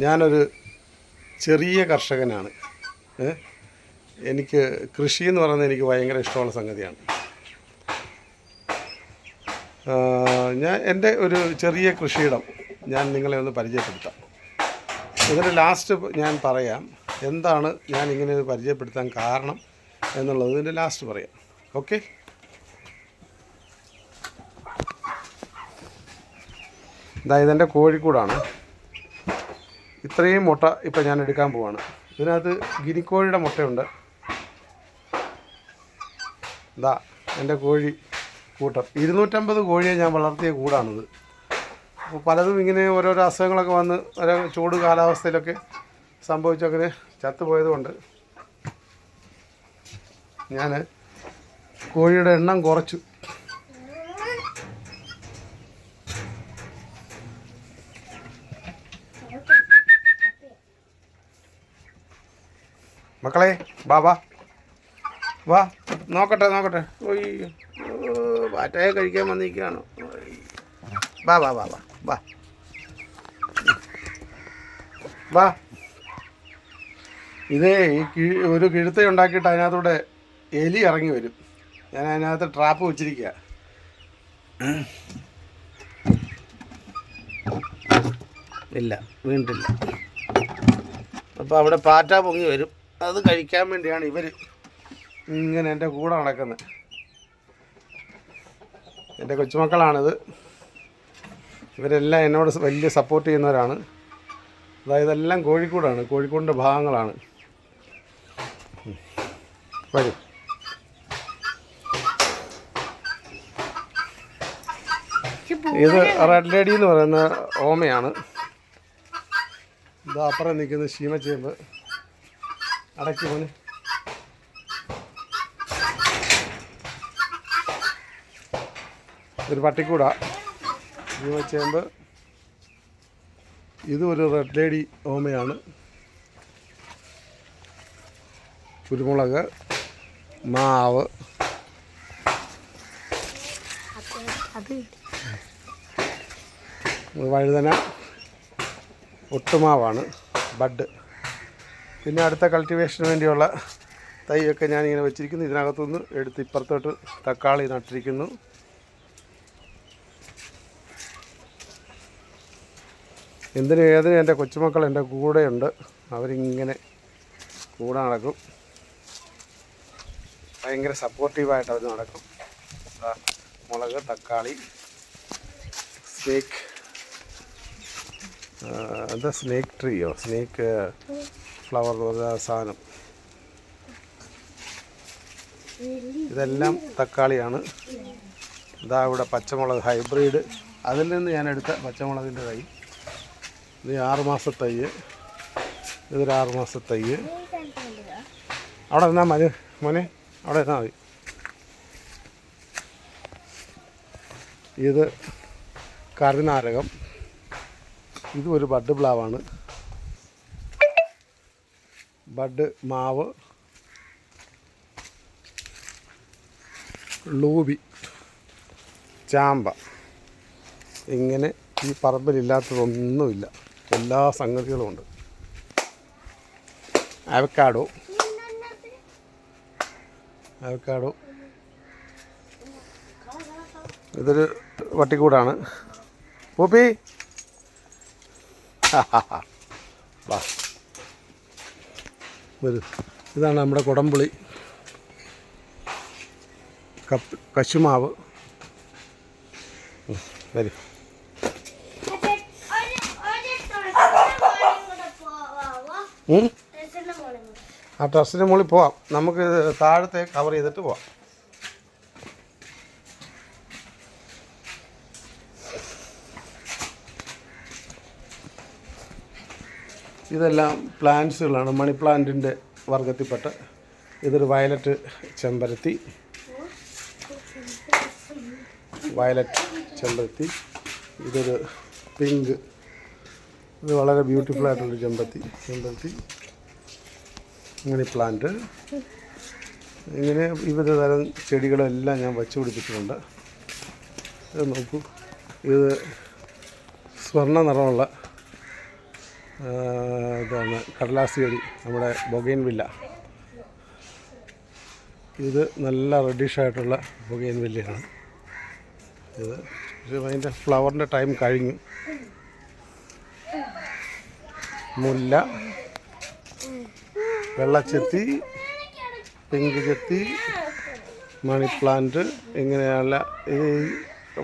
ഞാനൊരു ചെറിയ കർഷകനാണ്. എനിക്ക് കൃഷി എന്ന് പറയുന്നത് എനിക്ക് ഭയങ്കര ഇഷ്ടമുള്ള സംഗതിയാണ്. എൻ്റെ ഒരു ചെറിയ കൃഷിയിടം ഞാൻ നിങ്ങളെ ഒന്ന് പരിചയപ്പെടുത്താം. ഇതിൻ്റെ ലാസ്റ്റ് ഞാൻ പറയാം എന്താണ് ഞാൻ ഇങ്ങനെ പരിചയപ്പെടുത്താൻ കാരണം എന്നുള്ളത്. ഇതിൻ്റെ ലാസ്റ്റ് പറയാം. ഓക്കെ. ഇതെൻ്റെ കോഴിക്കൂടാണ്. ഇത്രയും മുട്ട ഇപ്പം ഞാൻ എടുക്കാൻ പോവാണ്. ഇതിനകത്ത് ഗിനിക്കോഴിയുടെ മുട്ടയുണ്ട്. ഇതാ എൻ്റെ കോഴി കൂട്ടം. 250 കോഴിയെ ഞാൻ വളർത്തിയ കൂടാണിത്. അപ്പോൾ പലതും ഇങ്ങനെ ഓരോരോ അസുഖങ്ങളൊക്കെ വന്ന് ഓരോ ചൂട് കാലാവസ്ഥയിലൊക്കെ സംഭവിച്ചങ്ങനെ ചത്തുപോയതുകൊണ്ട് ഞാൻ കോഴിയുടെ എണ്ണം കുറച്ചു. മക്കളെ വാ വാ വാ, നോക്കട്ടെ. ഓയ്യോ, പാറ്റയെ കഴിക്കാൻ വന്നിരിക്കുകയാണോ? വാ വാ വാ വാ വാ വാ. ഇതേ ഒരു കിഴുത്ത ഉണ്ടാക്കിയിട്ട് അതിനകത്തൂടെ എലി ഇറങ്ങി വരും. ഞാൻ അതിനകത്ത് ട്രാപ്പ് വെച്ചിരിക്കുക. ഇല്ല, വീണ്ടില്ല. അപ്പോൾ അവിടെ പാറ്റ പൊങ്ങി വരും. അത് കഴിക്കാൻ വേണ്ടിയാണ് ഇവർ ഇങ്ങനെ എൻ്റെ കൂടെ നടക്കുന്നത്. എൻ്റെ കൊച്ചുമക്കളാണിത്. ഇവരെല്ലാം എന്നോട് വലിയ സപ്പോർട്ട് ചെയ്യുന്നവരാണ്. അതായത് എല്ലാം കോഴിക്കോടാണ്, കോഴിക്കോടിൻ്റെ ഭാഗങ്ങളാണ്. വരും. ഇത് റെഡ് ലേഡി എന്ന് പറയുന്ന ഓമയാണ്. ഇതാ അപ്പുറം നിൽക്കുന്നത് ശീമച്ചേമ്പ്. അടയ്ക്ക് പോന്. ഒരു പട്ടിക്കൂട, ശീമച്ചേമ്പ്. ഇതും ഒരു റെഡ് ലേഡി ഓമയാണ്. കുരുമുളക്, മാവ്, വഴുതന, ഒട്ടുമാവാണ്, ബഡ്. പിന്നെ അടുത്ത കൾട്ടിവേഷന് വേണ്ടിയുള്ള തൈയൊക്കെ ഞാനിങ്ങനെ വെച്ചിരിക്കുന്നു. ഇതിനകത്തുനിന്ന് എടുത്ത് ഇപ്പുറത്തോട്ട് തക്കാളി നട്ടിരിക്കുന്നു. എന്തിനും ഏതിനും എൻ്റെ കൊച്ചുമക്കൾ എൻ്റെ കൂടെയുണ്ട്. അവരിങ്ങനെ കൂടെ നടക്കും. ഭയങ്കര സപ്പോർട്ടീവായിട്ട് അവർ നടക്കും. മുളക്, തക്കാളി, സ്നേക്ക്, എന്താ സ്നേക്ക് ട്രീയോ, സ്നേക്ക് ഫ്ലവർ സാധനം. ഇതെല്ലാം തക്കാളിയാണ്. ഇതാ ഇവിടെ പച്ചമുളക് ഹൈബ്രിഡ്. അതിൽ നിന്ന് ഞാൻ എടുത്ത പച്ചമുളകിൻ്റെ തൈ. ഇത് 6 മാസത്തെ തൈ. ഇതൊരു 6 മാസത്തെ തൈ. അവിടെ നിന്നാൽ മതി മോനെ, അവിടെ നിന്നാൽ മതി. ഇത് കരുനാരകം. ഇതും ഒരു ബഡ് പ്ലാവാണ്. ബഡ് മാവ്, ലൂബി, ചാമ്പ. ഇങ്ങനെ ഈ പറമ്പിലില്ലാത്തതൊന്നുമില്ല, എല്ലാ സംഗതികളും ഉണ്ട്. അവക്കാഡോ, ഇതൊരു വട്ടിക്കൂടാണ്. പൂപ്പി വാ വരൂ. ഇതാണ് നമ്മുടെ കുടംപുളി, കശുമാവ്. വരും. ആ ടെറസിൻ്റെ മുകളിൽ പോവാം. നമുക്ക് താഴത്തെ കവർ ചെയ്തിട്ട് പോവാം. ഇതെല്ലാം പ്ലാന്റ്സുകളാണ്, മണി പ്ലാന്റിൻ്റെ വർഗത്തിൽപ്പെട്ട. ഇതൊരു വയലറ്റ് ചെമ്പരത്തി, ഇതൊരു പിങ്ക്. ഇത് വളരെ ബ്യൂട്ടിഫുൾ ആയിട്ടുള്ളൊരു ചെമ്പരത്തി. Money plant. ഇങ്ങനെ വിവിധ തരം ചെടികളെല്ലാം ഞാൻ വച്ചു പിടിപ്പിച്ചിട്ടുണ്ട്. ഇത് നോക്കൂ, ഇത് സ്വർണ്ണ നിറമുള്ള ഇതാണ് കടലാസ് ചെടി, നമ്മുടെ ബൊഗൈൻവില്ല. ഇത് നല്ല റെഡിഷായിട്ടുള്ള ബൊഗൈൻവില്ലയാണ് ഇത്. പക്ഷേ അതിൻ്റെ ഫ്ലവറിൻ്റെ ടൈം കഴിഞ്ഞു. മുല്ല, വെള്ളച്ചെത്തി, പിങ്ക് ചെത്തി, മണി പ്ലാന്റ്, ഇങ്ങനെയുള്ള ഈ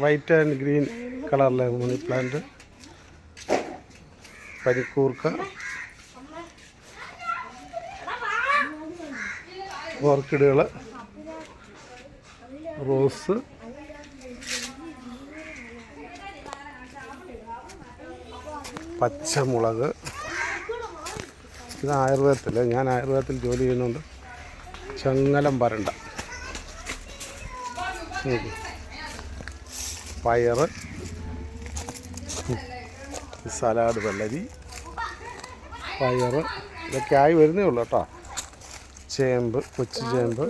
വൈറ്റ് ആൻഡ് ഗ്രീൻ കളറിലെ മണി പ്ലാന്റ്, പനിക്കൂർക്ക, ഓർക്കിഡുകൾ, റോസ്, പച്ചമുളക്. ഇത് ആയുർവേദത്തിൽ, ഞാൻ ആയുർവേദത്തിൽ ജോലി ചെയ്യുന്നുണ്ട്. ചങ്ങലം വരണ്ട, പയർ, സലാഡ് വെള്ളരി, പയർ, ഇതൊക്കെ ആയി വരുന്നേ ഉള്ളൂ കേട്ടോ. ചേമ്പ്, കൊച്ചു ചേമ്പ്.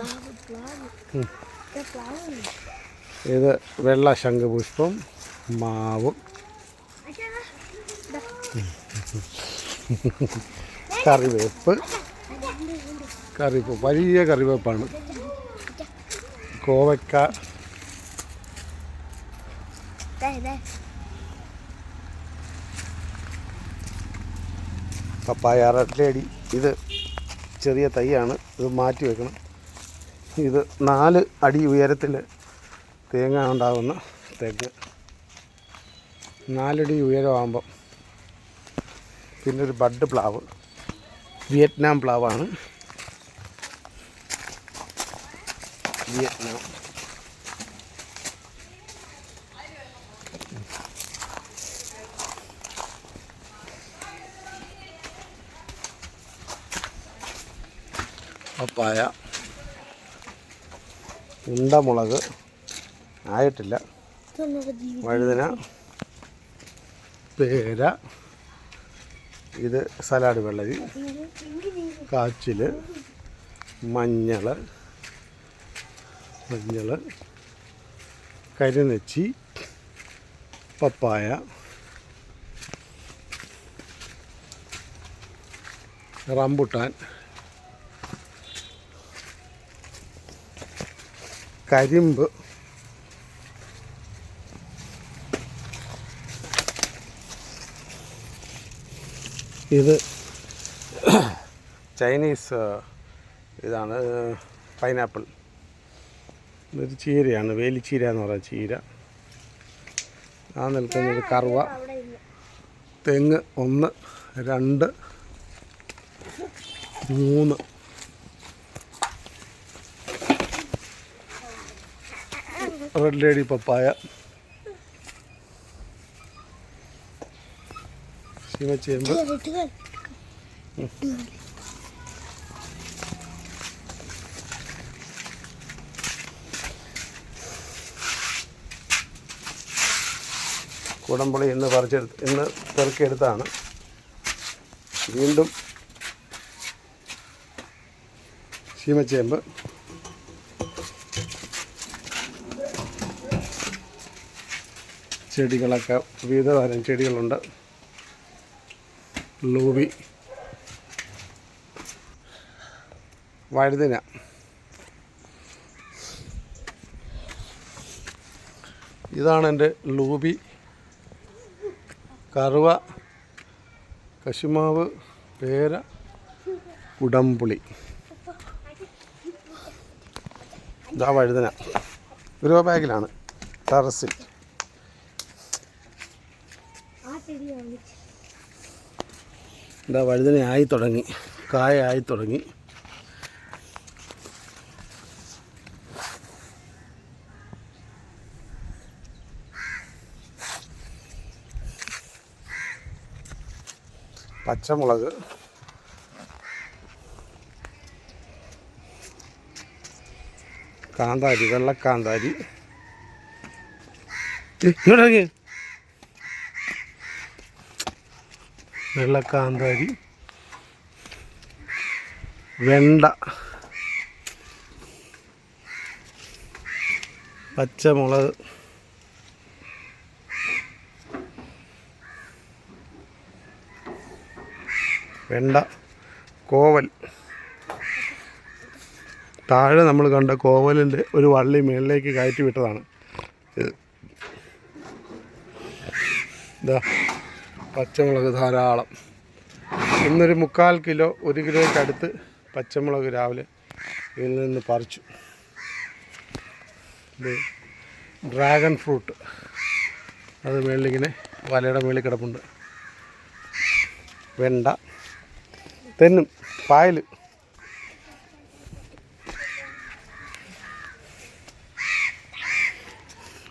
ഇത് വെള്ള ശംഖുപുഷ്പം, മാവ്, കറിവേപ്പ്, വലിയ കറിവേപ്പാണ്. കോവയ്ക്ക, പപ്പായ, റെഡ് ലേഡി. ഇത് ചെറിയ തൈയാണ്, ഇത് മാറ്റി വെക്കണം. ഇത് 4 അടി ഉയരത്തിൽ തേങ്ങ ഉണ്ടാകുന്ന തെങ്ങ്. 4 അടി ഉയരമാകുമ്പം. പിന്നെ ഒരു ബഡ് പ്ലാവ്, വിയറ്റ്നാം പ്ലാവാണ്. വിയറ്റ്നാം. പപ്പായ, ഉണ്ടമുളക് ആയിട്ടില്ല, വഴുതന, പേര, ഇത് സലാഡ് വെള്ളരി, കാച്ചിൽ, മഞ്ഞൾ, കരിനെച്ചി, പപ്പായ, റംബുട്ടാൻ, കരിമ്പ്, ഇത് ചൈനീസ് ഇതാണ് പൈനാപ്പിൾ. ഇതൊരു ചീരയാണ്, വേലിച്ചീര എന്ന് പറയുന്ന ചീര. ആ നിൽക്കുന്നത് കറുവ. തെങ്ങ് 1, 2, 3. റെഡ് ലേഡി പപ്പായ, ചീമച്ചേമ്പ്, കുടംപുളി ഇന്ന് പെറുക്കിയെടുത്താണ്. വീണ്ടും ചീമച്ചേമ്പ്, ചെടികളൊക്കെ വിവിധ തരം ചെടികളുണ്ട്. ലൂബി, വഴുതന, ഇതാണ് എൻ്റെ ലൂബി. കറുവ, കശുമാവ്, പേര, കുടംപുളി. ഇതാ വഴുതന, ഗ്രോ ബാഗിലാണ്, ടെറസിൽ. ഇതാ വഴുതന ആയി തുടങ്ങി, കായായി തുടങ്ങി. പച്ചമുളക്, കാന്താരി, വെള്ളക്കാന്താരി. ഇങ്ങോട്ടേക്ക്. വെള്ളക്കാന്താരി, വെണ്ട, പച്ചമുളക്, വെണ്ട, കോവൽ. താഴെ നമ്മൾ കണ്ട കോവലിൻ്റെ ഒരു വള്ളി മേളിലേക്ക് കയറ്റി വിട്ടതാണ്. ഇതാ പച്ചമുളക് ധാരാളം. ഇന്നൊരു 3/4 കിലോ 1 കിലോയ്ക്ക് അടുത്ത് പച്ചമുളക് രാവിലെ ഇതിൽ നിന്ന് പറിച്ചു. ഇത് ഡ്രാഗൺ ഫ്രൂട്ട്, അത് മേളിലിങ്ങനെ വലയുടെ മേളിൽ കിടപ്പുണ്ട്. വെണ്ട, തെന്നും പായൽ,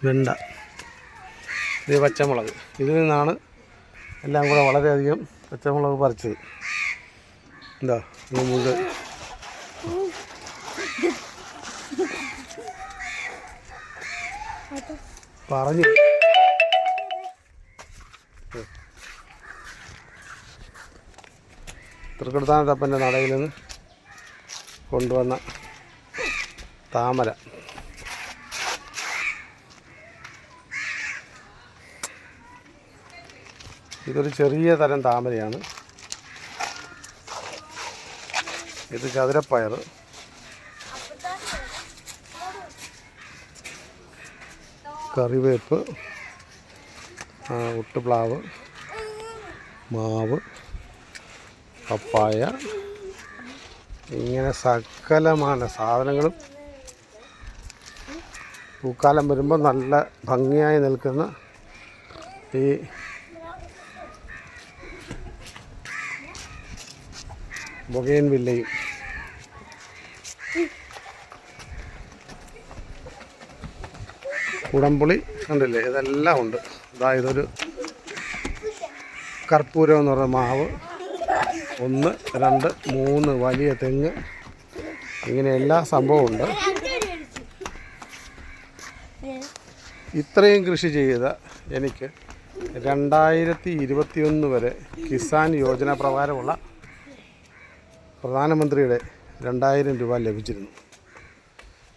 വെണ്ട, ഇത് പച്ചമുളക്. ഇതിൽ നിന്നാണ് എല്ലാം കൂടെ വളരെയധികം പച്ചമുളക് പറിച്ചത്. എന്താ നമുക്ക് പറഞ്ഞു. തൃക്കൊടുത്താനത്തപ്പൻ്റെ നടയിൽ നിന്ന് കൊണ്ടുവന്ന താമര. ഇതൊരു ചെറിയ തരം താമരയാണ്. ഇത് ചതുരപ്പയർ, കറിവേപ്പ്, ഒട്ടുപ്ലാവ്, മാവ്, പപ്പായ, ഇങ്ങനെ സകലമായ സാധനങ്ങളും പൂക്കാലം വരുമ്പോൾ നല്ല ഭംഗിയായി നിൽക്കുന്ന ഈ ബൊഗെയിൻവില്ലയും കുടംപുളി കണ്ടില്ലേ, ഇതെല്ലാം ഉണ്ട്. ഇതൊരു കർപ്പൂരം എന്ന് പറയുന്ന മാവ്, 1, 2, 3 വലിയ തെങ്ങ്, ഇങ്ങനെ എല്ലാ സംഭവവും ഉണ്ട്. ഇത്രയും കൃഷി ചെയ്ത എനിക്ക് 2021 വരെ കിസാൻ യോജന പ്രകാരമുള്ള പ്രധാനമന്ത്രിയുടെ 2000 രൂപ ലഭിച്ചിരുന്നു.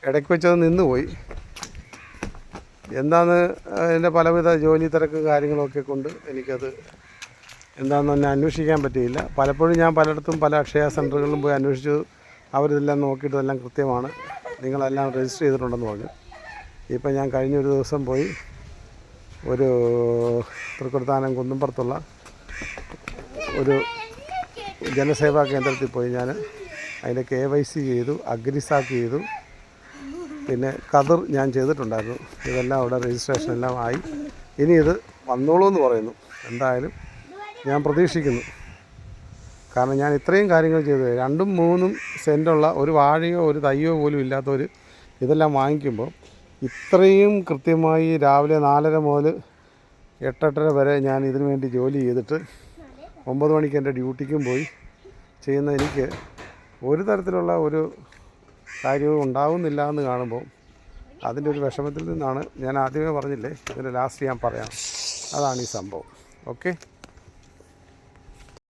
ഇടയ്ക്ക് വെച്ചത് നിന്നുപോയി. എന്താണെന്ന് എൻ്റെ പലവിധ ജോലി തിരക്ക് കാര്യങ്ങളൊക്കെ കൊണ്ട് എനിക്കത് എന്താണെന്ന് തന്നെ അന്വേഷിക്കാൻ പറ്റിയില്ല. പലപ്പോഴും ഞാൻ പലയിടത്തും പല അക്ഷയ സെൻറ്ററുകളിലും പോയി അന്വേഷിച്ചു. അവരിതെല്ലാം നോക്കിയിട്ട് ഇതെല്ലാം കൃത്യമാണ്, നിങ്ങളെല്ലാം രജിസ്റ്റർ ചെയ്തിട്ടുണ്ടെന്ന് പറഞ്ഞു. ഇപ്പം ഞാൻ കഴിഞ്ഞൊരു ദിവസം പോയി ഒരു തൃക്കൊടുത്താനം കുന്നുംപുറത്തുള്ള ഒരു ജനസേവാ കേന്ദ്രത്തിൽ പോയി ഞാൻ അതിൻ്റെ KYC ചെയ്തു, അഗ്രിസാക്ക് ചെയ്തു, പിന്നെ കതിർ ഞാൻ ചെയ്തിട്ടുണ്ടായിരുന്നു. ഇതെല്ലാം അവിടെ രജിസ്ട്രേഷൻ എല്ലാം ആയി. ഇനി ഇത് വന്നോളൂ എന്ന് പറയുന്നു. എന്തായാലും ഞാൻ പ്രതീക്ഷിക്കുന്നു. കാരണം ഞാൻ ഇത്രയും കാര്യങ്ങൾ ചെയ്തത് 2-3 സെൻറ്റുള്ള ഒരു വാഴയോ ഒരു തയ്യോ പോലും ഇല്ലാത്തവർ ഇതെല്ലാം വാങ്ങിക്കുമ്പോൾ ഇത്രയും കൃത്യമായി രാവിലെ 4:30 മുതൽ 8-8:30 വരെ ഞാൻ ഇതിനു വേണ്ടി ജോലി ചെയ്തിട്ട് 9 മണിക്ക് എൻ്റെ ഡ്യൂട്ടിക്കും പോയി ചെയ്യുന്ന എനിക്ക് ഒരു തരത്തിലുള്ള ഒരു കാര്യവും ഉണ്ടാവുന്നില്ല എന്ന് കാണുമ്പോൾ അതിൻ്റെ ഒരു വിഷമത്തിൽ നിന്നാണ് ഞാൻ ആദ്യമേ പറഞ്ഞില്ലേ, ഇതിൻ്റെ ലാസ്റ്റ് ഞാൻ പറയാം. അതാണ് ഈ സംഭവം. ഓക്കെ.